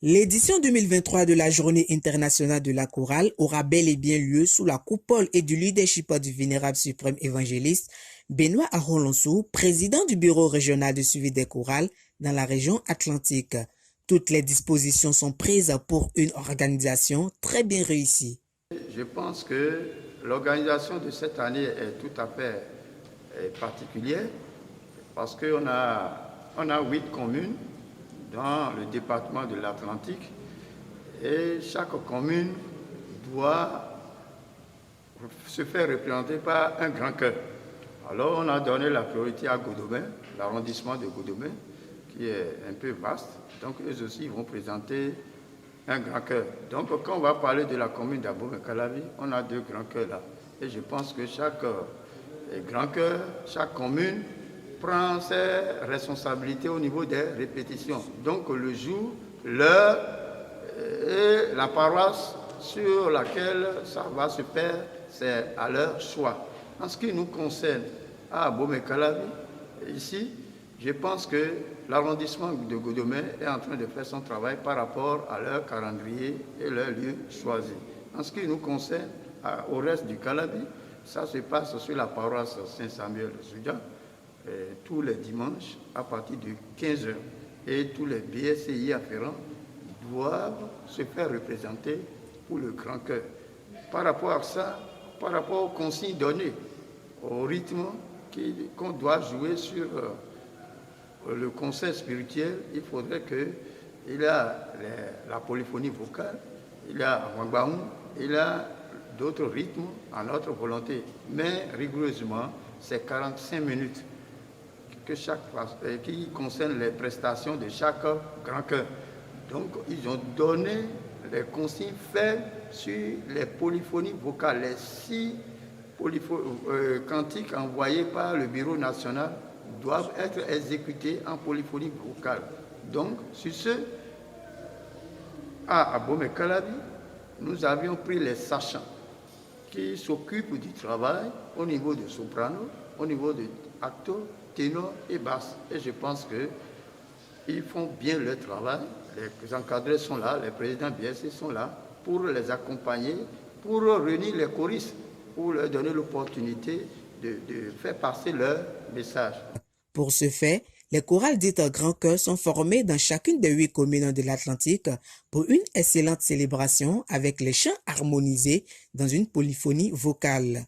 L'édition 2023 de la Journée internationale de la chorale aura bel et bien lieu sous la coupole et du leadership du vénérable suprême évangéliste Benoît Aron-Lonsou, président du bureau régional de suivi des chorales dans la région Atlantique. Toutes les dispositions sont prises pour une organisation très bien réussie. Je pense que l'organisation de cette année est tout à fait particulière parce qu'on a 8 communes dans le département de l'Atlantique et chaque commune doit se faire représenter par un grand chœur. Alors on a donné la priorité à Godomain, l'arrondissement de Godomain, qui est un peu vaste. Donc eux aussi vont présenter un grand chœur. Donc quand on va parler de la commune d'Abomey-Calavi, on a 2 grands chœurs là. Et je pense que chaque grand chœur, chaque commune prend ses responsabilités au niveau des répétitions. Donc le jour, l'heure et la paroisse sur laquelle ça va se faire, c'est à leur choix. En ce qui nous concerne à Abomey-Calavi, ici, je pense que l'arrondissement de Godomain est en train de faire son travail par rapport à leur calendrier et leur lieu choisi. En ce qui nous concerne au reste du Calavi, ça se passe sur la paroisse Saint-Samuel de Soudan tous les dimanches à partir de 15h. Et tous les BSCI afférents doivent se faire représenter pour le grand chœur. Par rapport à ça, par rapport aux consignes données, au rythme qu'on doit jouer sur le concert spirituel, il faudrait qu'il y a la polyphonie vocale, il y a Wangbaum, il y a d'autres rythmes à notre volonté. Mais rigoureusement, c'est 45 minutes qui concernent les prestations de chaque grand chœur. Donc, ils ont donné les consignes faites sur les polyphonies vocales, les 6 cantiques envoyés par le Bureau national doivent être exécutés en polyphonie vocale. Donc, sur ce, à Abomey-Calavi, nous avions pris les sachants qui s'occupent du travail au niveau de soprano, au niveau de alto, ténor et basse. Et je pense qu'ils font bien leur travail. Les encadrés sont là, les présidents BSC sont là pour les accompagner, pour réunir les choristes, pour leur donner l'opportunité de faire passer leur message. Pour ce fait, les chorales dites grand chœur sont formées dans chacune des 8 communes de l'Atlantique pour une excellente célébration avec les chants harmonisés dans une polyphonie vocale.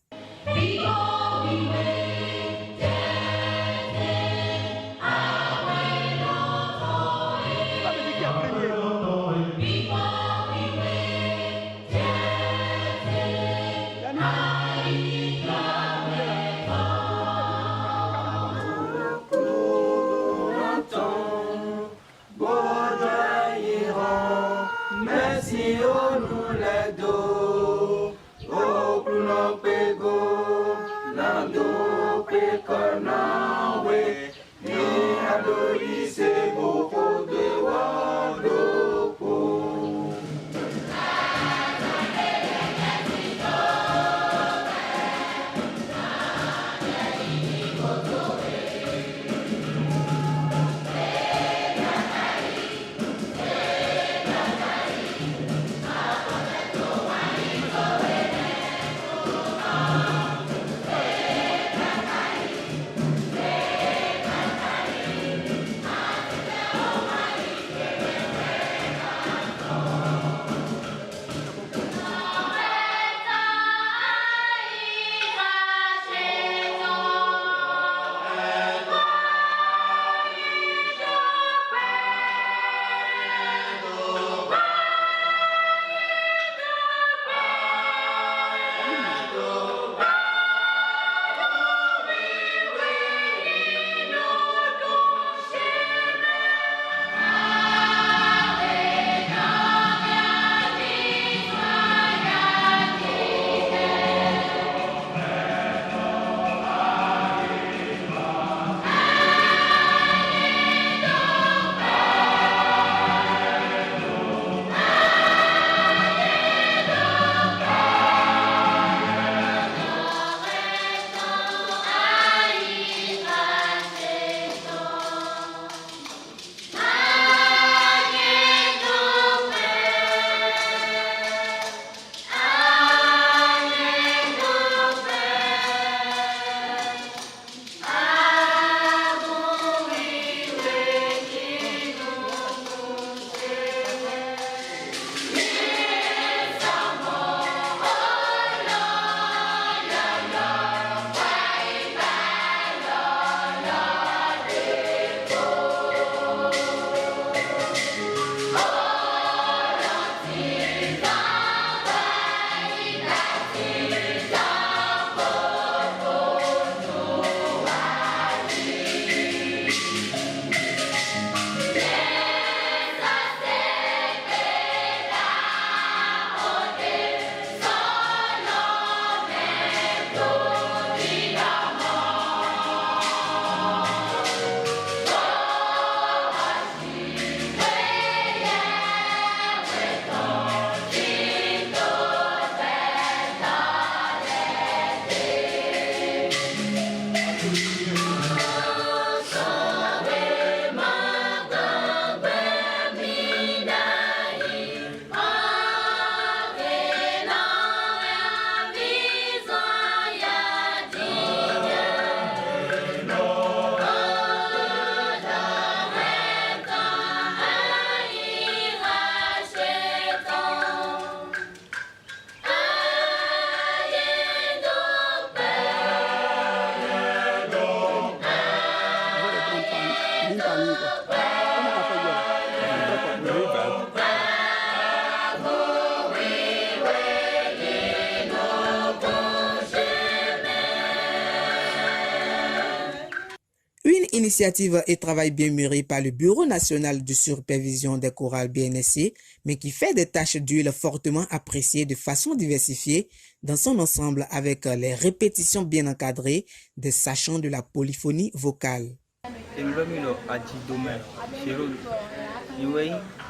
initiative et travail bien mûri par le Bureau national de supervision des chorales BNSC, mais qui fait des tâches d'huile fortement appréciées de façon diversifiée dans son ensemble avec les répétitions bien encadrées des sachants de la polyphonie vocale.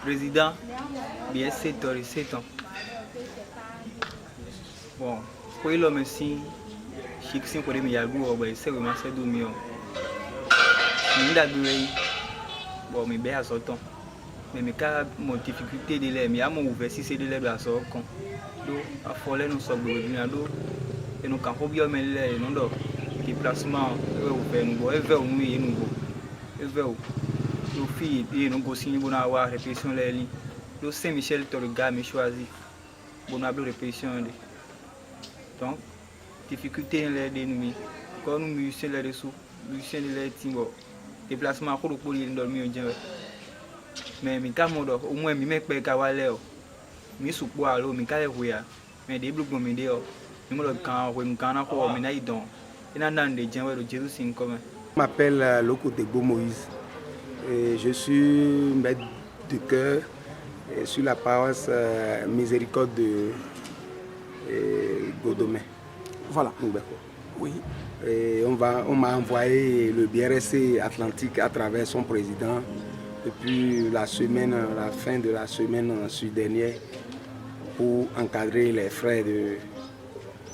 Président BNSC Tori 7 ans. Bon, pour l'homme ici, je suis pour les meilleurs goûts, c'est vraiment c'est du mieux. Bon, mais bien à ce temps. Mais mes cas, mon difficulté de l'air, mais à mon ouvert si c'est de l'air à ce con. Donc, à foller nous sommes revenus à l'eau. Et nous, quand on vient mais l'air, nous donc, déplacement, nous voyons vers nous et nous voyons. Nos filles, et nous continuons pour avoir répétition les lignes. Le Saint-Michel, tu regardes, mais choisi. Pour avoir répétition. Donc, difficulté les ennemis. Quand nous musiciens les dessous, musiciens les timbo. Déplacement pour le courir dans le mieux. Mais mes camarades, au moins, mes mecs peuvent cavaler. Mes sous-poids, mes carrières, mais des blocs de médias. Nous le camp, nous camp encore, mais nous donc. Et nous avons des gens de Jésus commun. Je m'appelle Loko Degbo Moïse. Et je suis maître de chœur sur la paroisse Miséricorde de Godomé. Voilà. Oui. Et on m'a envoyé le BRSC Atlantique à travers son président depuis la fin de la semaine dernière pour encadrer les frères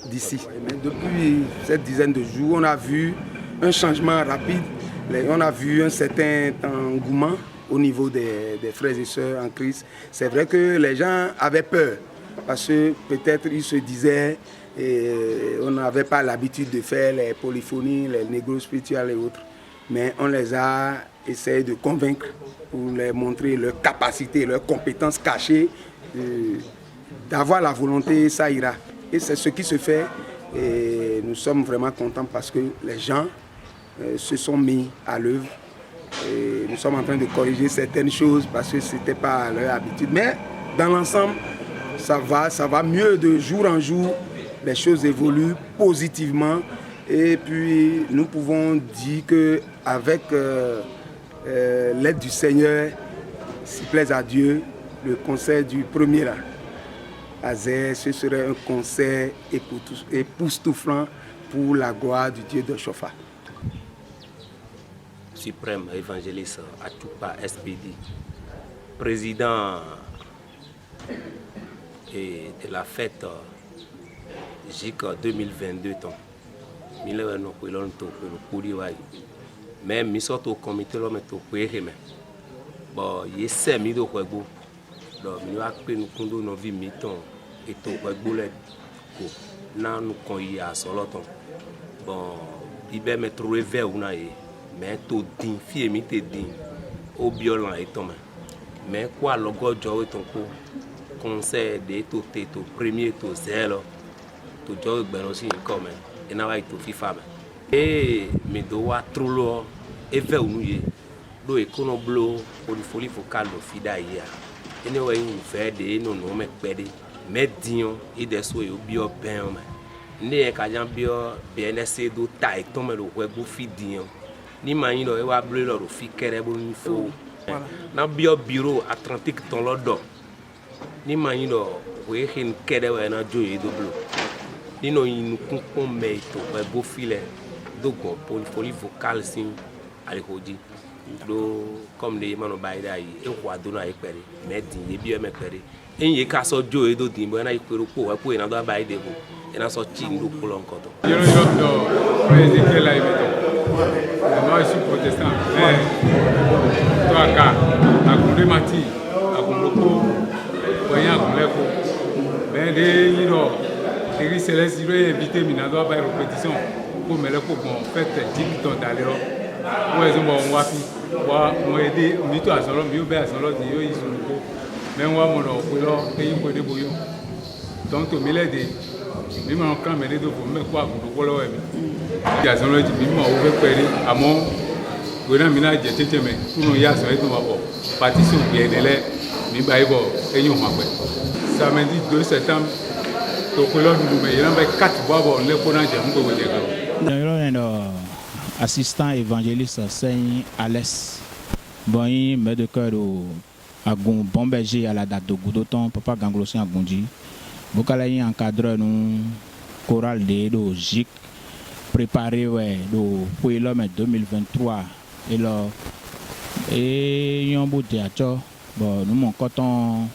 d'ici. Depuis cette dizaine de jours, on a vu un changement rapide. On a vu un certain engouement au niveau des frères et sœurs en Christ. C'est vrai que les gens avaient peur parce que peut-être ils se disaient on n'avait pas l'habitude de faire les polyphonies, les négros spirituels et autres. Mais on les a essayé de convaincre pour leur montrer leur capacité, leurs compétences cachées. D'avoir la volonté, ça ira. Et c'est ce qui se fait. Et nous sommes vraiment contents parce que les gens se sont mis à l'œuvre. Nous sommes en train de corriger certaines choses parce que ce n'était pas leur habitude. Mais dans l'ensemble, ça va mieux de jour en jour. Les choses évoluent positivement. Et puis nous pouvons dire qu'avec l'aide du Seigneur, s'il plaise à Dieu, le concert du premier là, à Zé, ce serait un concert époustouflant pour la gloire du Dieu de Chofa. Suprême évangéliste Atupa SPD, président de la fête JIC 2022. Mais nous sommes au comité de l'homme. Bon, il y a 5 000 euros. Donc, nous avons nos vies mitons et tout le monde. Nous avons bon, il va me trouver vers où mais tout din fie mi te din au violent et tout mais quoi le go jo ton conseil de tout premier tout zéro tout jo ben aussi comme et na va tout fifa et me doit trop lo et vers nous do econo blo polyfolie vocale do fida ya et ne wa une verde no no me pede mais dion et des so yo bio ben ne ka jan bio BNSC do tai to me lo wego fidion ni mani do e wa bleu lo fi kere bo ni fo na bio bureau Atlantique ton lo do ni mani do we hin kere we na joye do bleu ni no yin kun me to e bo file do go polyfolie vocale sin ali hoji do comme les mano baida yi e kwa do na e pere me din e bio me pere enye ka so joye do din bo na ikwero po e na do baide bo e na so chi ndo ko lon koto yo do président là moi je suis protestant mais toi car à Koundemati à Koundoko voyant Kouleko mais des yiro des célestes yiro invité minado à faire répétition pour me le pour bon fait 10 temps d'aller où est-ce bon wapi wa mo aider mi to asolo mi obe asolo ni yo isunko mais wa mo lo pe lo pe yin ko de boyo donc to mi le de mi mo kan me de do for me kwa Koundoko lo mi ya son lo ti mi mo o fe pere amo gona mi na je tete me kuno ya so e to mo partition bien ele mi ba ibo eyun ma pe samedi 2 septembre to ko lo du me yan ba 4 bo le ko na je mo ko je ga yo lo en do assistant évangéliste Seigne Alès. Bon, mais de cœur à Gon bon berger à la date de Goudoton, papa Ganglosien à Gondi. Bokalayi encadre nous chorale de GIC préparé pour l'homme 2023 et là et yon bout théâtre bon nous mon coton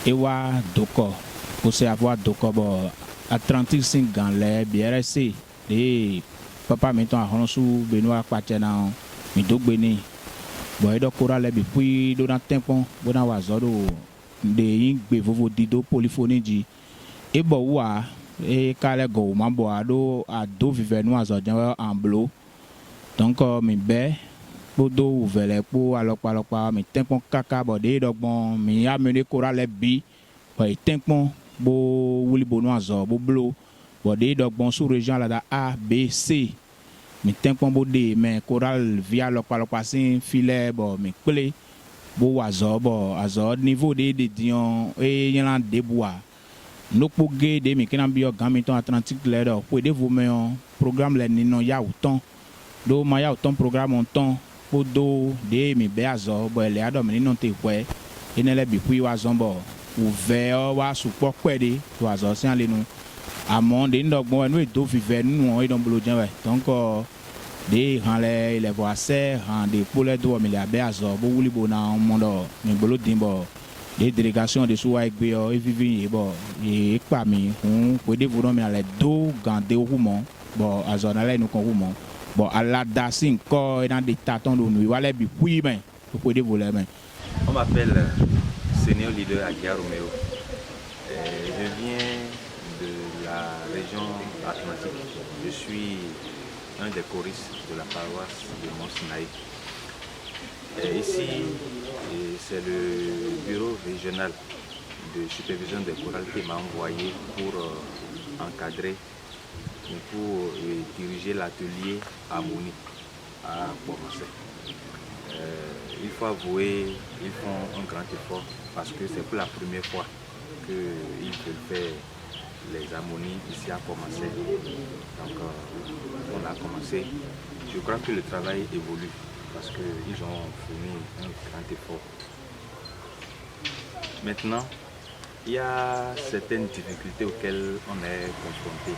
ewa doko pour se avoir doko bon à 35 dans les BRC et papa mettons à sous Benoît Kwatena mi do beni bon et donc chorale puis dans tempon bon wazodo de yingbe vovo dido polyphonie di et bon wa et kale go mambo ado ado vive nous azodien en bleu donc mi be bodo ouvert pour alors mi tempon kaka bodé donc bon mi amener chorale bi bon tempon bo wuli bono azo bo bleu bodé donc bon sous région là A B C mi tempon bodé mais chorale via alors passer filet bon mi clé bo azo bon azo niveau de dion et yan de bois no poge de mi kenan bio gamiton Atlantique l'air pour de vous mais programme les non ya autant do ma ya autant programme on temps pour do de mi be azo bon les adom ni non te ouais et ne le bi puis azo bon ouvert wa support kwede to azo si en le nous amon de ndok bon nous do vive nous on don blodien ouais donc des ran les voisins ran des pour les do mi le be azo bo wuli bo na mondo mi blodin bon les délégations de Souaïkbe et Vivi bon et parmi on peut dévoiler mais les deux gandé roulement bon à zone là nous roulement bon à la dasin corps dans des tatons de nous voilà puis ben pour dévoiler mais on m'appelle senior leader Agia Romeo. Je viens de la région Atlantique. Je suis un des choristes de la paroisse de Mont-Sinaï. Ici, c'est le bureau régional de supervision des chorales qui m'a envoyé pour encadrer et pour diriger l'atelier Harmonie à Port-Marseille. Il faut avouer, ils font un grand effort parce que c'est pour la première fois qu'ils veulent faire les harmonies ici à Port-Marseille. Donc on a commencé. Je crois que le travail évolue parce qu'ils ont fourni un grand effort. Maintenant, il y a certaines difficultés auxquelles on est confronté.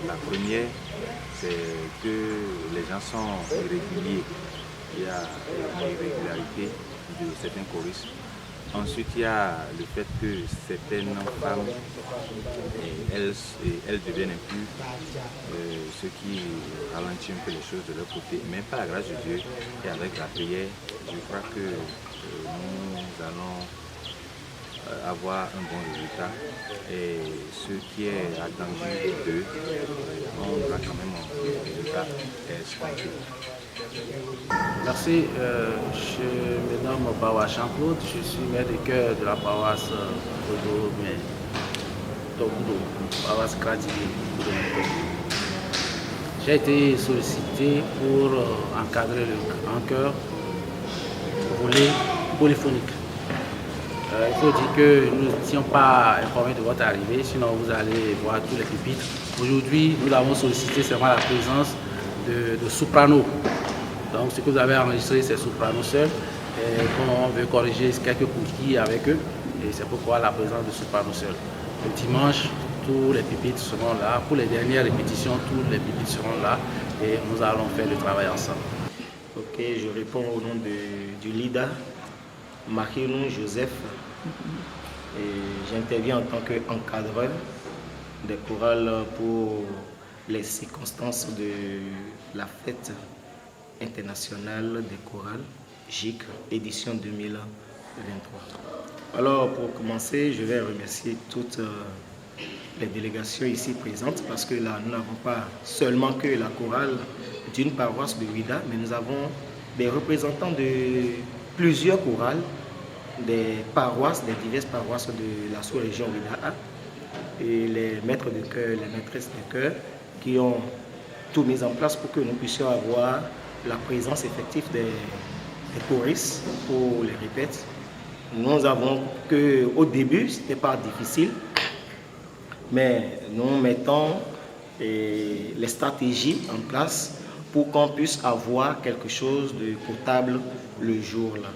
La première, c'est que les gens sont irréguliers. Il y a une irrégularité de certains choristes. Ensuite, il y a le fait que certaines femmes, elles deviennent impures, ce qui ralentit un peu les choses de leur côté. Mais par la grâce de Dieu et avec la prière, je crois que nous allons avoir un bon résultat. Et ce qui est attendu d'eux, on aura quand même un résultat escompté. Merci, je me nomme Bawa Jean-Claude, je suis maire de cœur de la paroisse Togudo, paroisse Gratifiée. J'ai été sollicité pour encadrer le grand chœur volet polyphonique. Il faut dire que nous n'étions pas informés de votre arrivée, sinon vous allez voir tous les pupitres. Aujourd'hui, nous avons sollicité seulement la présence de soprano. Donc ce que vous avez enregistré, c'est soprano seul. Et on veut corriger quelques coquilles avec eux. Et c'est pourquoi la présence de soprano seul. Le dimanche, tous les pupitres seront là. Pour les dernières répétitions, tous les pupitres seront là. Et nous allons faire le travail ensemble. Ok, je réponds au nom du leader, Makinou Joseph. Et j'interviens en tant qu'encadreur des chorales pour les circonstances de la fête internationale des chorales, GIC, édition 2023. Alors pour commencer, je vais remercier toutes les délégations ici présentes parce que là, nous n'avons pas seulement que la chorale d'une paroisse de Ouida, mais nous avons des représentants de plusieurs chorales, des paroisses, des diverses paroisses de la sous-région Ouida et les maîtres de chœur, les maîtresses de chœur qui ont tout mis en place pour que nous puissions avoir la présence effective des choristes pour les répètes. Nous avons qu'au début, ce n'était pas difficile, mais nous mettons les stratégies en place pour qu'on puisse avoir quelque chose de potable le jour-là.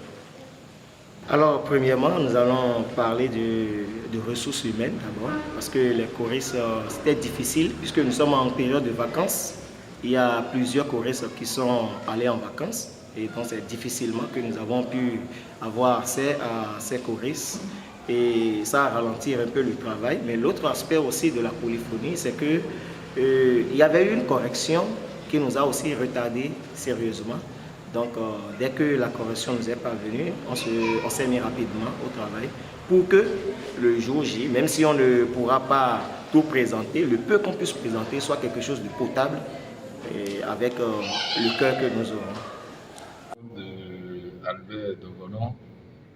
Alors, premièrement, nous allons parler de ressources humaines d'abord, parce que les choristes, c'était difficile, puisque nous sommes en période de vacances. Il y a plusieurs choristes qui sont allés en vacances, et donc c'est difficilement que nous avons pu avoir accès à ces choristes, et ça a ralenti un peu le travail. Mais l'autre aspect aussi de la polyphonie, c'est que il y avait eu une correction qui nous a aussi retardé sérieusement. Donc, dès que la correction nous est parvenue, on s'est mis rapidement au travail pour que le jour J, même si on ne pourra pas tout présenter, le peu qu'on puisse présenter soit quelque chose de potable et avec le cœur que nous aurons. Albert Dogonon,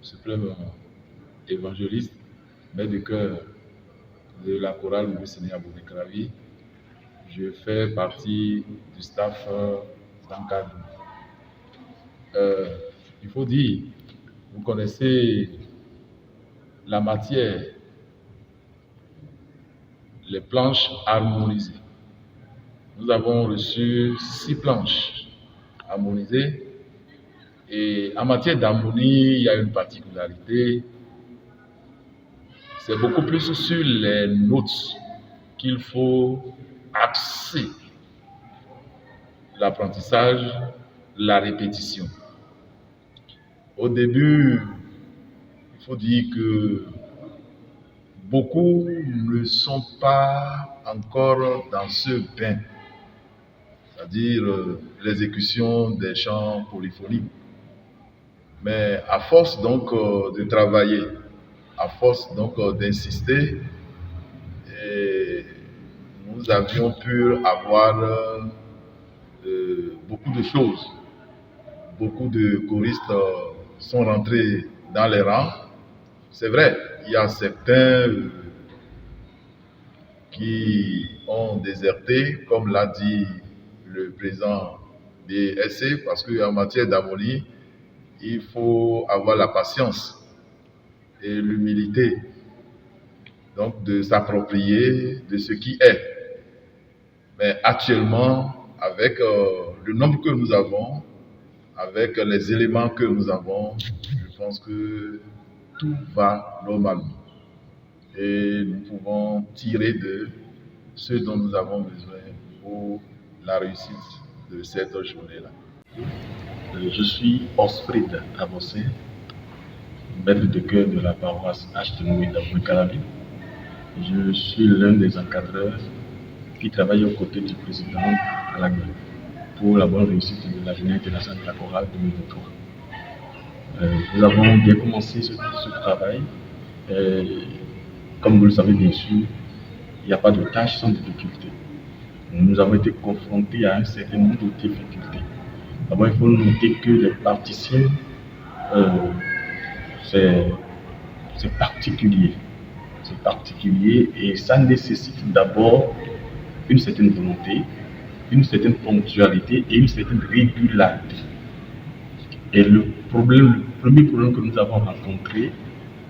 suprême évangéliste, maître de chœur de la chorale Moussini Abounekravi. Je fais partie du staff d'encadrement. Il faut dire, vous connaissez la matière, les planches harmonisées. Nous avons reçu 6 planches harmonisées. Et en matière d'harmonie, il y a une particularité. C'est beaucoup plus sur les notes qu'il faut axer l'apprentissage, la répétition. Au début, il faut dire que beaucoup ne sont pas encore dans ce bain, c'est-à-dire l'exécution des chants polyphoniques. Mais à force donc de travailler, à force donc d'insister, nous avions pu avoir beaucoup de choses. Beaucoup de choristes sont rentrés dans les rangs. C'est vrai, il y a certains qui ont déserté, comme l'a dit le président des SC, parce qu'en matière d'harmonie, il faut avoir la patience et l'humilité, donc de s'approprier de ce qui est. Mais actuellement, avec le nombre que nous avons, avec les éléments que nous avons, je pense que tout va normalement. Et nous pouvons tirer de ce dont nous avons besoin pour la réussite de cette journée-là. Je suis Osfrid Abossé, maître de chœur de la paroisse H.T.Noui d'Abounekravi. Je suis l'un des encadreurs qui travaille aux côtés du président Alain pour la bonne réussite de la Journée internationale de la chorale 2023. Nous avons bien commencé ce travail. Comme vous le savez bien sûr, il n'y a pas de tâche sans difficulté. Nous avons été confrontés à un certain nombre de difficultés. D'abord, il faut noter que les particiens, c'est particulier. C'est particulier et ça nécessite d'abord une certaine volonté, une certaine ponctualité et une certaine régularité. Et le premier problème que nous avons rencontré,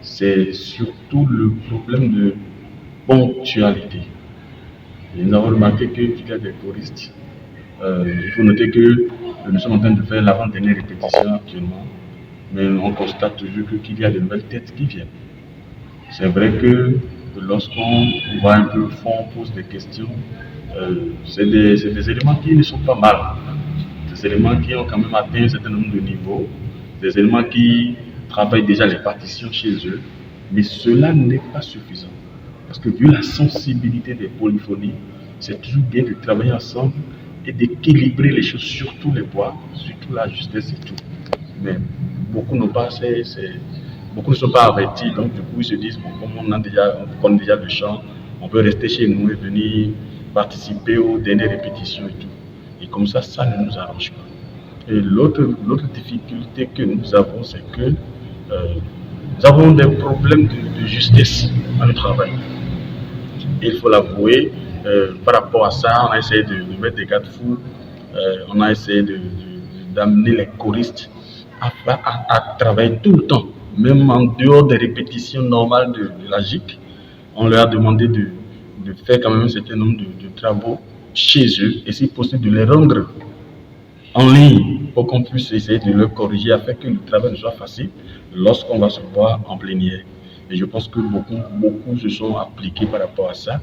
c'est surtout le problème de ponctualité. Et nous avons remarqué qu'il y a des choristes. Il faut noter que nous sommes en train de faire l'avant-dernière répétition actuellement, mais on constate toujours qu'il y a de nouvelles têtes qui viennent. C'est vrai que lorsqu'on va un peu au fond, on pose des questions, c'est des éléments qui ne sont pas mal. Des éléments qui ont quand même atteint un certain nombre de niveaux, des éléments qui travaillent déjà les partitions chez eux, mais cela n'est pas suffisant. Parce que vu la sensibilité des polyphonies, c'est toujours bien de travailler ensemble et d'équilibrer les choses, surtout les voix, surtout la justesse et tout. Mais beaucoup n'ont pas beaucoup ne sont pas avertis, donc du coup ils se disent, bon, comme on connaît déjà le chant, on peut rester chez nous et venir participer aux dernières répétitions et tout. Et comme ça ne nous arrange pas. Et l'autre difficulté que nous avons, c'est que nous avons des problèmes de justesse dans le travail. Et il faut l'avouer, par rapport à ça, on a essayé de mettre des garde-fous, on a essayé d'amener les choristes à travailler tout le temps, même en dehors des répétitions normales de la GIC. On leur a demandé de faire quand même un certain nombre de travaux chez eux et si possible de les rendre en ligne pour qu'on puisse essayer de le corriger afin que le travail ne soit facile lorsqu'on va se voir en plénière. Et je pense que beaucoup se sont appliqués par rapport à ça.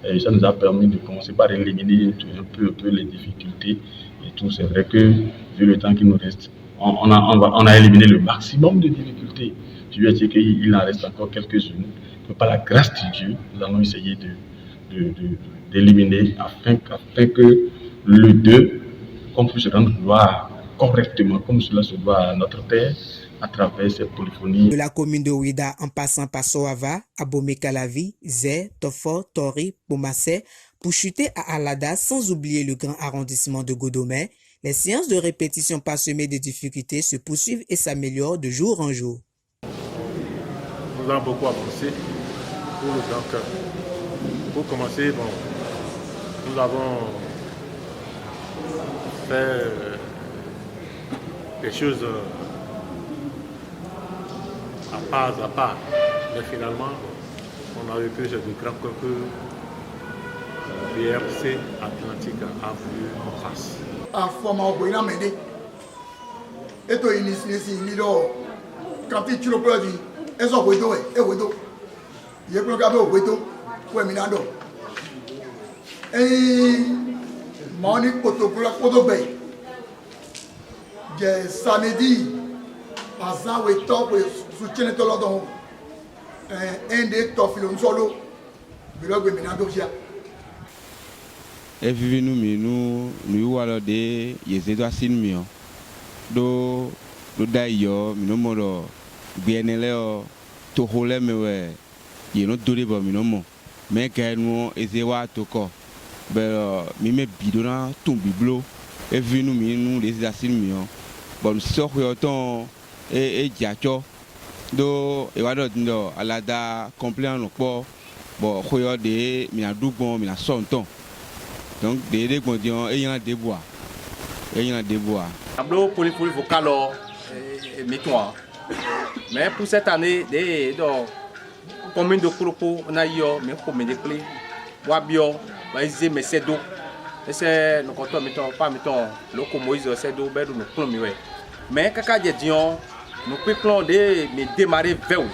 Et ça nous a permis de commencer par éliminer un peu les difficultés et tout. C'est vrai que vu le temps qui nous reste, on a éliminé le maximum de difficultés. Je veux dire qu'il en reste encore quelques-unes. Mais par la grâce de Dieu, nous allons essayer d'éliminer afin que le 2, qu'on puisse rendre gloire correctement, comme cela se doit à notre Père, à travers cette polyphonie. De la commune de Ouida en passant par Soava, Abomey-Calavi, Zé, Tofo, Tori, Poumassé, pour chuter à Alada, sans oublier le grand arrondissement de Godomé, les séances de répétition parsemées de difficultés se poursuivent et s'améliorent de jour en jour. Nous avons beaucoup avancé pour le grand cœur. Pour commencer, nous avons fait des choses à part. Mais finalement, on a eu plus de grands cœurs que BRC Atlantique a voulu en face. En formant au Boina Médé, et toi, quand tu le peux dire, et son Boito, et Boito, il y a plus qu'à Boito, pour Minado. Et mon époque pour la Kodobé, samedi, passant au top, soutien de l'ordre, un des top, il solo, il y a Minado. Et vivi nous alors des yezedo sinmio do dayo minomo bieneleo to hole mewe yeno doribo minomo mais que nous ezewa toko be mi me bidona ton biblo et vivi nous les asinmio bon so yoton et diacho do e wado ndo alada complet no po bon khoyo de mi adugbon mi asonton. Donc, des conditions, il y a un débois. Tableau polyphonique vocal, mettons. Mais pour cette année, combien de propos on a eu, mais combien de clés, Wabio, Maïsé, mais c'est d'eau. Et c'est, nous comptons, mettons, le Moïse, c'est d'eau, ben nous plombons. Mais quand il y a des gens, nous pouvons démarrer vers où.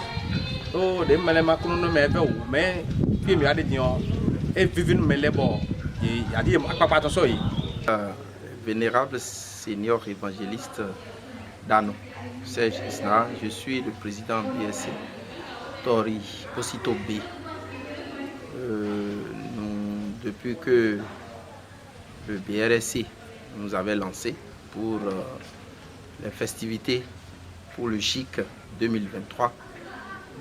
Oh, des malins, nous mais vers où. Mais, puis il y a des gens, et vivre nous, mais les bords. Vénérable senior évangéliste Dano, Serge Isna, je suis le président BSC Tori Osito B. Depuis que le BRSC nous avait lancé pour les festivités pour le GIC 2023,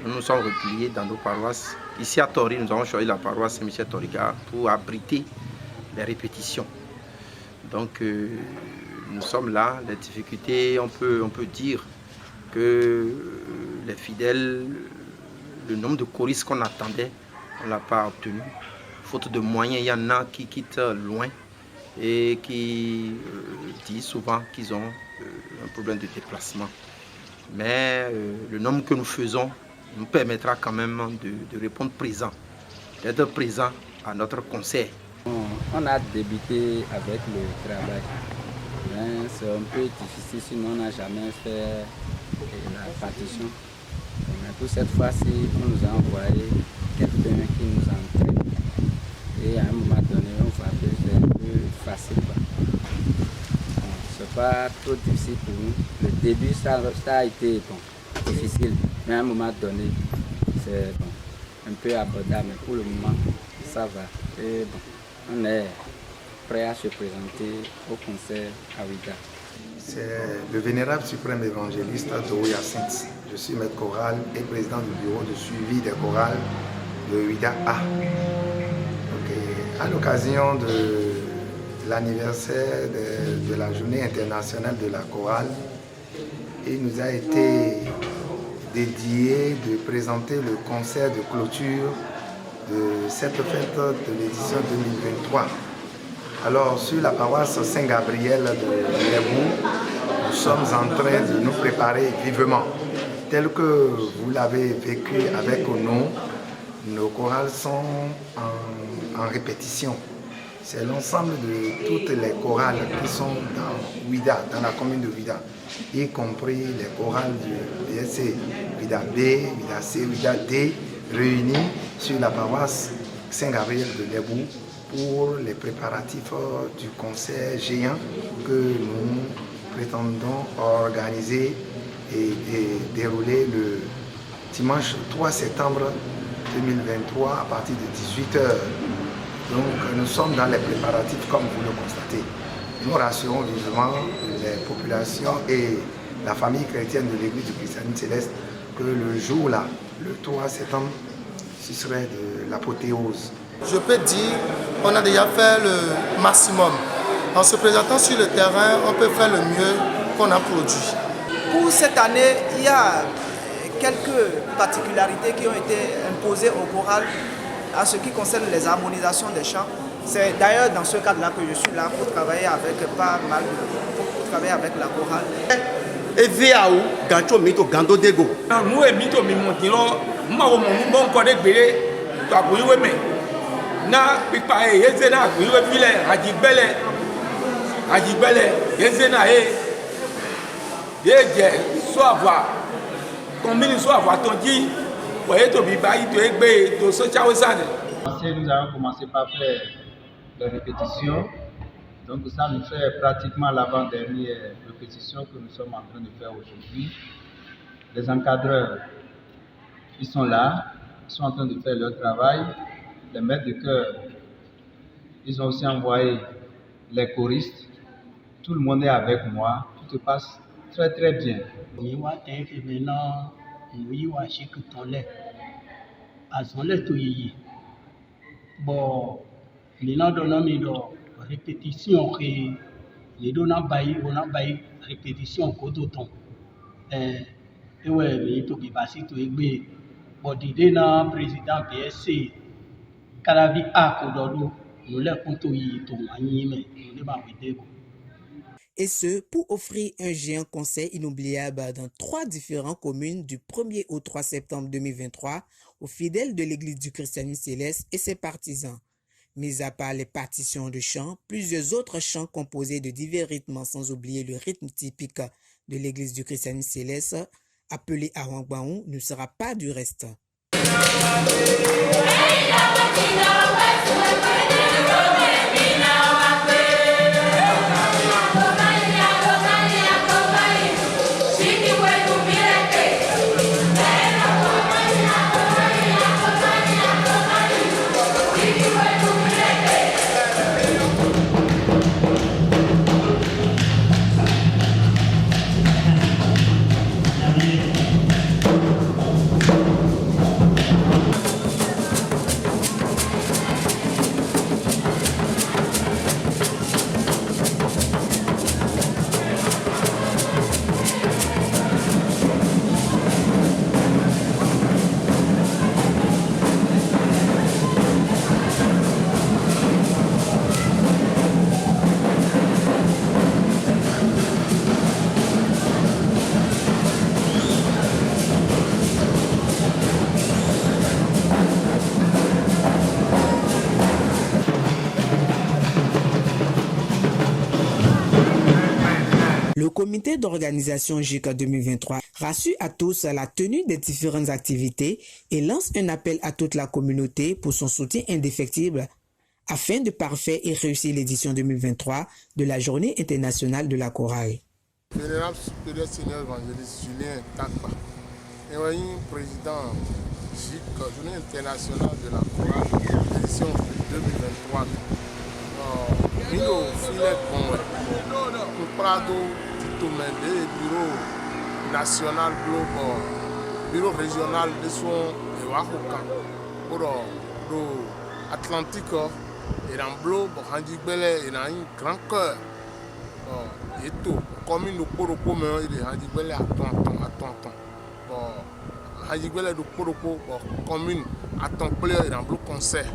nous nous sommes repliés dans nos paroisses. Ici à Tori, nous avons choisi la paroisse Saint-Michel-Toriga pour abriter les répétitions. Donc nous sommes là, les difficultés, on peut dire que les fidèles, le nombre de choristes qu'on attendait, on ne l'a pas obtenu. Faute de moyens, il y en a qui quittent loin et qui disent souvent qu'ils ont un problème de déplacement. Mais le nombre que nous faisons nous permettra quand même de répondre présent, d'être présent à notre concert. On a débuté avec le travail, mais c'est un peu difficile, sinon on n'a jamais fait la partition. Mais pour cette fois-ci, on nous a envoyé quelqu'un qui nous entraîne. Et à un moment donné, on voit que c'est un peu facile. C'est pas trop difficile pour nous. Le début, ça a été difficile, mais à un moment donné, c'est un peu abordable. Mais pour le moment, ça va. Et on est prêt à se présenter au concert à Ouida. C'est le vénérable suprême évangéliste Douya Saints. Je suis maître choral et président du bureau de suivi des chorales de Ouida A. À l'occasion de l'anniversaire de la journée internationale de la chorale, il nous a été dédié de présenter le concert de clôture de cette fête de l'édition 2023. Alors, sur la paroisse Saint-Gabriel de Lébou, nous sommes en train de nous préparer vivement, tel que vous l'avez vécu avec nous nos chorales sont en répétition. C'est l'ensemble de toutes les chorales qui sont dans Ouida, dans la commune de Ouida, y compris les chorales du BSC, Ouida B, Ouida C, Ouida D, réunis sur la paroisse Saint-Gabriel de Lébou pour les préparatifs du concert géant que nous prétendons organiser et dérouler le dimanche 3 septembre 2023 à partir de 18h. Donc nous sommes dans les préparatifs comme vous le constatez. Nous rassurons vivement les populations et la famille chrétienne de l'église du Christianisme Céleste que le jour là, le 3 septembre, ce serait de l'apothéose. Je peux dire qu'on a déjà fait le maximum. En se présentant sur le terrain, on peut faire le mieux qu'on a produit. Pour cette année, il y a quelques particularités qui ont été imposées au choral en ce qui concerne les harmonisations des chants. C'est d'ailleurs dans ce cadre-là que je suis là pour travailler avec pas mal pour travailler avec la chorale. Et VAO, Gancho Mito Gando Dego. Nous et Mito Mimontino, Mao Mon Kode Bele, Tagouyeme. Na Pipae, Yezena, Guyeville, Hadjibele, Yezena, Yedje, Soava, combien soit avoir ton dit. Nous allons commencer par faire les répétitions. Donc ça nous fait pratiquement l'avant-dernière répétition que nous sommes en train de faire aujourd'hui. Les encadreurs, ils sont là, ils sont en train de faire leur travail. Les maîtres de chœur, ils ont aussi envoyé les choristes. Tout le monde est avec moi. Tout se passe très très bien. Bon, les noms de répétition que les donnants baillent, on a baillé répétition qu'autant. Et ouais, mais tout qui passe tout est bien. Bon, l'idée d'un président BSC, Karavi A Kododo, nous l'avons contourné tout animé, nous l'avons vidéo. Et ce, pour offrir un géant concert inoubliable dans 3 différentes communes du 1er au 3 septembre 2023 aux fidèles de l'église du Christianisme Céleste et ses partisans. Mis à part les partitions de chants, plusieurs autres chants composés de divers rythmes sans oublier le rythme typique de l'église du Christianisme Céleste, appelé Awangbaon, ne sera pas du reste. Le comité d'organisation JICA 2023 rassure à tous la tenue des différentes activités et lance un appel à toute la communauté pour son soutien indéfectible afin de parfaire et réussir l'édition 2023 de la Journée internationale de la chorale. Vénérable supérieur Seigneur évangéliste Julien Takpa, président JICA, Journée internationale de la chorale, édition 2023. Mino filet bon Prado Titomende bureau national global bureau régional de son et Wahoka pour do Atlantique et dans blo Handibele et dans un grand cœur et tout comme une poropo mais il est Handibele à ton Handibele de poropo commune à ton plaisir et dans blo concert.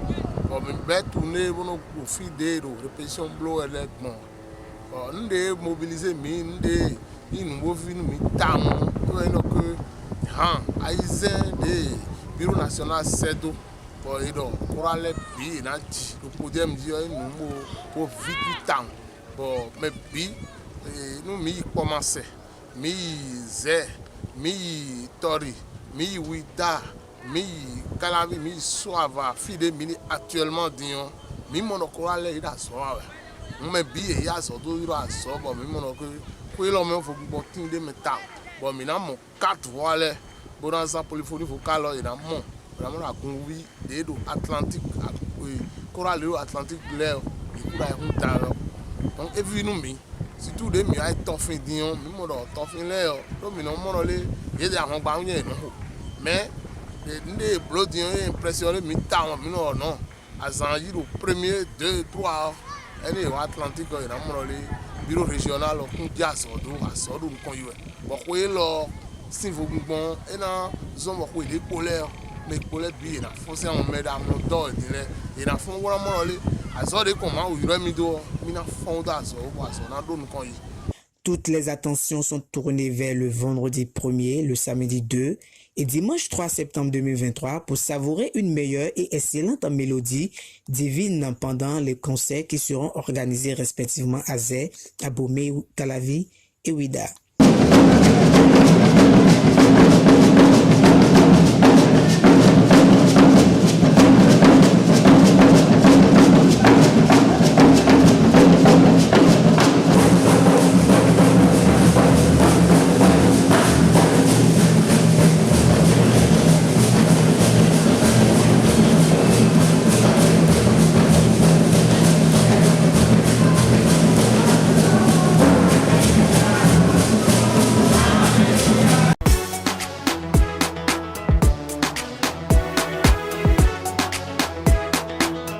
Bon, mais tourner bon profit de répétition blow et bon. Nous devons mobiliser nous devons tam que han aizen de bureau national CEDO Bon, et donc, pour aller bien, le podium dit pour vite temps. Bon, mais bien, nous mi commencé, mi zé, mi tori, mi wida, mi calavi, mi soava, fide mini actuellement dion, mi monocorale il a soave. Mais bien, il y a son dos, il a son, bon, mi monocorale, puis l'homme faut botter de métal. Bon, maintenant mon 4 voiles, bon dans sa polyphonie vocale, il a mon. Vraiment la convie de l'Atlantique, coral Atlantique l'air, du coup là on t'a donc et puis nous si tout de mieux est toffin dion, même on toffin l'air, donc nous on les il y a des remboursés non, mais les blocs dion impressionné mi temps non, à Zangi le premier 2 3 et Atlantique il y a mon les bureau régional on dit à Sordo qu'on y est, bon quoi là si vous bon et dans zone quoi les polaires mais polaires bien là forcément on met dans mon dos et dans fond voilà mon aller à Sordo comment il remet do mina fond dans ça on donne qu'on y. Toutes les attentions sont tournées vers le vendredi 1er, le samedi 2 et dimanche 3 septembre 2023 pour savourer une meilleure et excellente mélodie divine pendant les concerts qui seront organisés respectivement à Zé, Abomey, Calavi et Ouida.